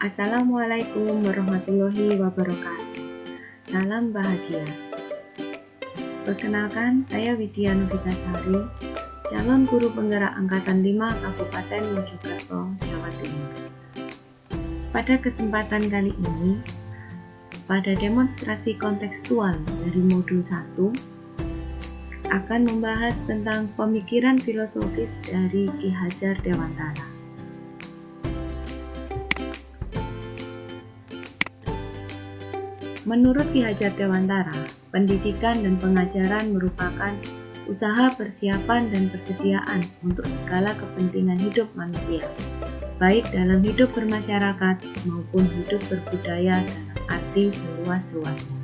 Assalamualaikum warahmatullahi wabarakatuh. Salam bahagia. Perkenalkan, saya Widya Novitasari, calon guru penggerak Angkatan 5 Kabupaten Mojokerto, Jawa Timur. Pada kesempatan kali ini, pada demonstrasi kontekstual dari modul 1, akan membahas tentang pemikiran filosofis dari Ki Hajar Dewantara. Menurut Ki Hajar Dewantara, pendidikan dan pengajaran merupakan usaha persiapan dan persediaan untuk segala kepentingan hidup manusia, baik dalam hidup bermasyarakat maupun hidup berbudaya dalam arti seluas-luasnya.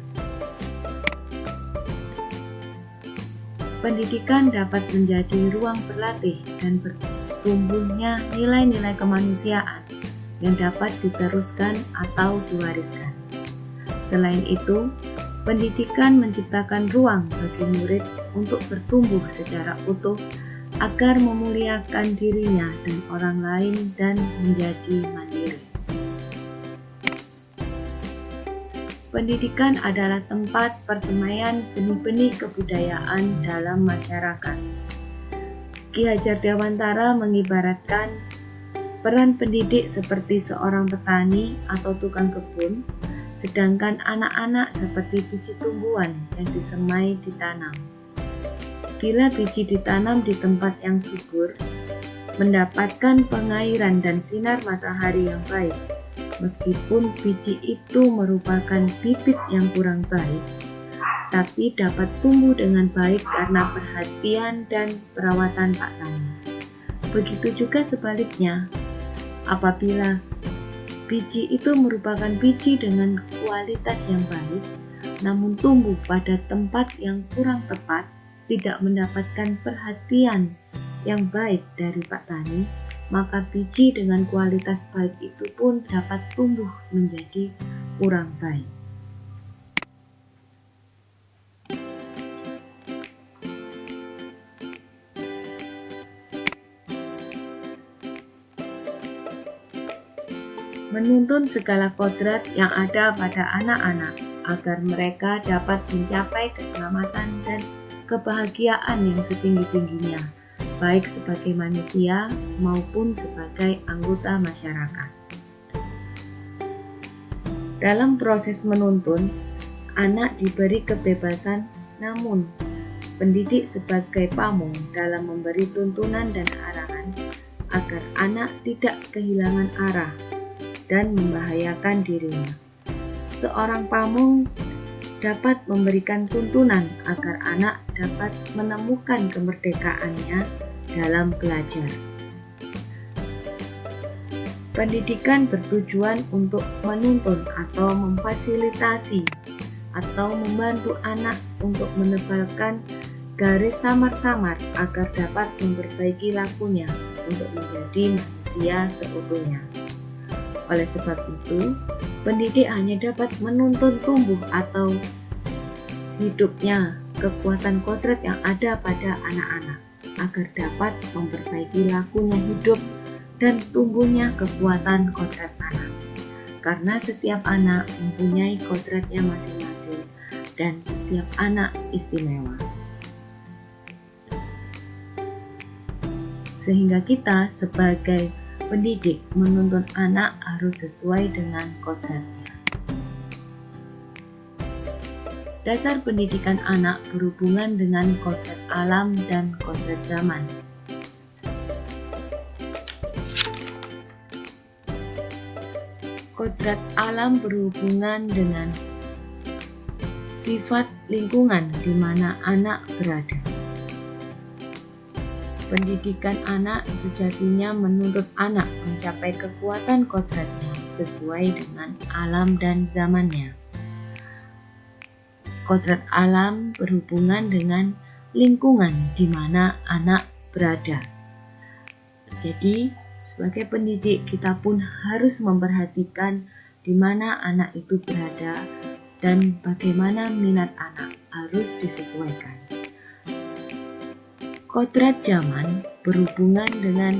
Pendidikan dapat menjadi ruang berlatih dan bertumbuhnya nilai-nilai kemanusiaan yang dapat diteruskan atau diwariskan. Selain itu, pendidikan menciptakan ruang bagi murid untuk bertumbuh secara utuh agar memuliakan dirinya dan orang lain dan menjadi mandiri. Pendidikan adalah tempat persemaian benih-benih kebudayaan dalam masyarakat. Ki Hajar Dewantara mengibaratkan peran pendidik seperti seorang petani atau tukang kebun, sedangkan anak-anak seperti biji tumbuhan yang disemai ditanam. Bila biji ditanam di tempat yang subur, mendapatkan pengairan dan sinar matahari yang baik, meskipun biji itu merupakan bibit yang kurang baik, tapi dapat tumbuh dengan baik karena perhatian dan perawatan Pak Tani. Begitu juga sebaliknya, apabila biji itu merupakan biji dengan kualitas yang baik, namun tumbuh pada tempat yang kurang tepat, tidak mendapatkan perhatian yang baik dari Pak Tani, maka biji dengan kualitas baik itu pun dapat tumbuh menjadi kurang baik. Menuntun segala kodrat yang ada pada anak-anak agar mereka dapat mencapai keselamatan dan kebahagiaan yang setinggi-tingginya, baik sebagai manusia maupun sebagai anggota masyarakat. Dalam proses menuntun, anak diberi kebebasan, namun pendidik sebagai pamong dalam memberi tuntunan dan arahan agar anak tidak kehilangan arah dan membahayakan dirinya. Seorang pamong dapat memberikan tuntunan agar anak dapat menemukan kemerdekaannya dalam belajar. Pendidikan bertujuan untuk menuntun atau memfasilitasi atau membantu anak untuk menebalkan garis samar-samar agar dapat memperbaiki lakunya untuk menjadi manusia seutuhnya. Oleh sebab itu, pendidik hanya dapat menuntun tumbuh atau hidupnya kekuatan kodrat yang ada pada anak-anak agar dapat memperbaiki lakunya hidup dan tumbuhnya kekuatan kodrat anak. Karena setiap anak mempunyai kodratnya masing-masing dan setiap anak istimewa. Sehingga kita sebagai pendidik menuntun anak harus sesuai dengan kodratnya. Dasar pendidikan anak berhubungan dengan kodrat alam dan kodrat zaman. Kodrat alam berhubungan dengan sifat lingkungan di mana anak berada. Pendidikan anak sejatinya menuntut anak mencapai kekuatan kodratnya sesuai dengan alam dan zamannya. Kodrat alam berhubungan dengan lingkungan di mana anak berada. Jadi, sebagai pendidik kita pun harus memperhatikan di mana anak itu berada dan bagaimana minat anak harus disesuaikan. Kodrat zaman berhubungan dengan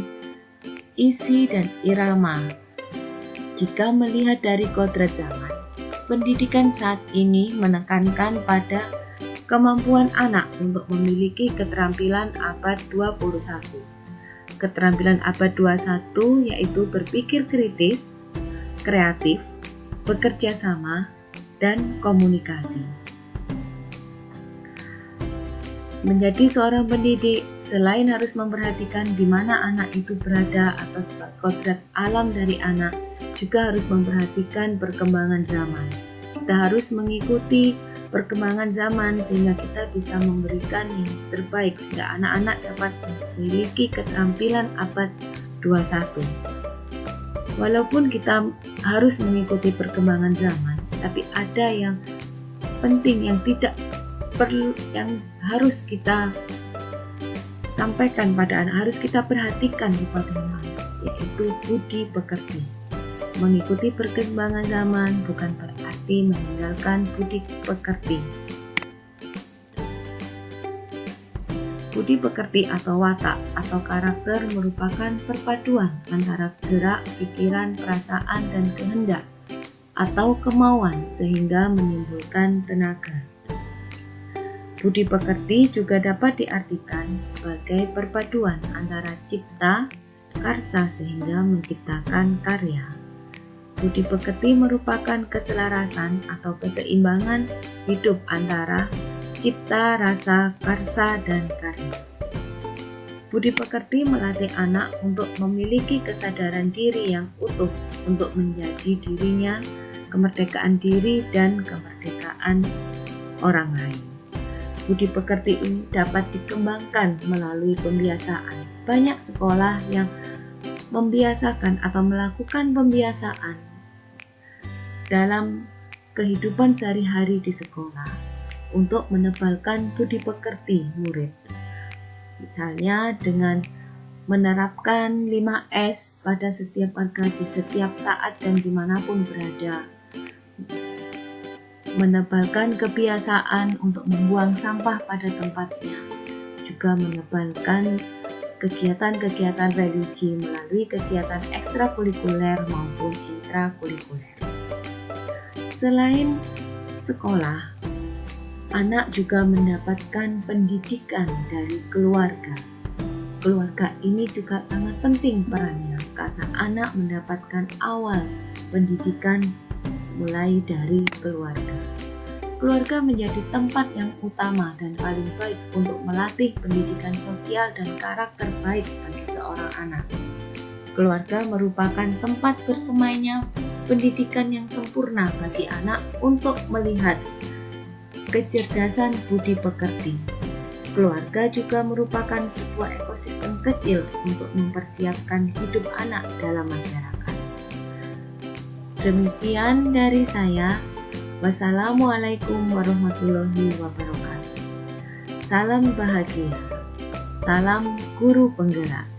isi dan irama Jika melihat dari kodrat zaman, pendidikan saat ini menekankan pada kemampuan anak untuk memiliki keterampilan abad 21. Keterampilan abad 21 yaitu berpikir kritis, kreatif, bekerja sama, dan komunikasi. Menjadi seorang pendidik, selain harus memperhatikan di mana anak itu berada atau kodrat alam dari anak, juga harus memperhatikan perkembangan zaman. Kita harus mengikuti perkembangan zaman sehingga kita bisa memberikan yang terbaik sehingga anak-anak dapat memiliki keterampilan abad 21. Walaupun kita harus mengikuti perkembangan zaman, tapi ada yang penting yang tidak perlu, yang harus kita sampaikan pada anak, harus kita perhatikan kepada anak, yaitu budi pekerti. Mengikuti perkembangan zaman bukan berarti meninggalkan budi pekerti. Budi pekerti atau watak atau karakter merupakan perpaduan antara gerak, pikiran, perasaan, dan kehendak atau kemauan sehingga menimbulkan tenaga. Budi pekerti juga dapat diartikan sebagai perpaduan antara cipta, karsa sehingga menciptakan karya. Budi pekerti merupakan keselarasan atau keseimbangan hidup antara cipta, rasa, karsa, dan karya. Budi pekerti melatih anak untuk memiliki kesadaran diri yang utuh untuk menjadi dirinya, kemerdekaan diri, dan kemerdekaan orang lain. Budi pekerti ini dapat dikembangkan melalui pembiasaan. Banyak sekolah yang membiasakan atau melakukan pembiasaan dalam kehidupan sehari-hari di sekolah untuk menebalkan budi pekerti murid. Misalnya dengan menerapkan 5S pada setiap warga di setiap saat dan dimanapun berada. Menebalkan kebiasaan untuk membuang sampah pada tempatnya, juga menebalkan kegiatan-kegiatan religi melalui kegiatan ekstrakurikuler maupun intrakurikuler. Selain sekolah, anak juga mendapatkan pendidikan dari keluarga. Keluarga ini juga sangat penting perannya karena anak mendapatkan awal pendidikan mulai dari keluarga. Keluarga menjadi tempat yang utama dan paling baik untuk melatih pendidikan sosial dan karakter baik bagi seorang anak. Keluarga merupakan tempat bersemainya pendidikan yang sempurna bagi anak untuk melihat kecerdasan budi pekerti. Keluarga juga merupakan sebuah ekosistem kecil untuk mempersiapkan hidup anak dalam masyarakat. Demikian dari saya. Wassalamualaikum warahmatullahi wabarakatuh. Salam bahagia. Salam guru penggerak.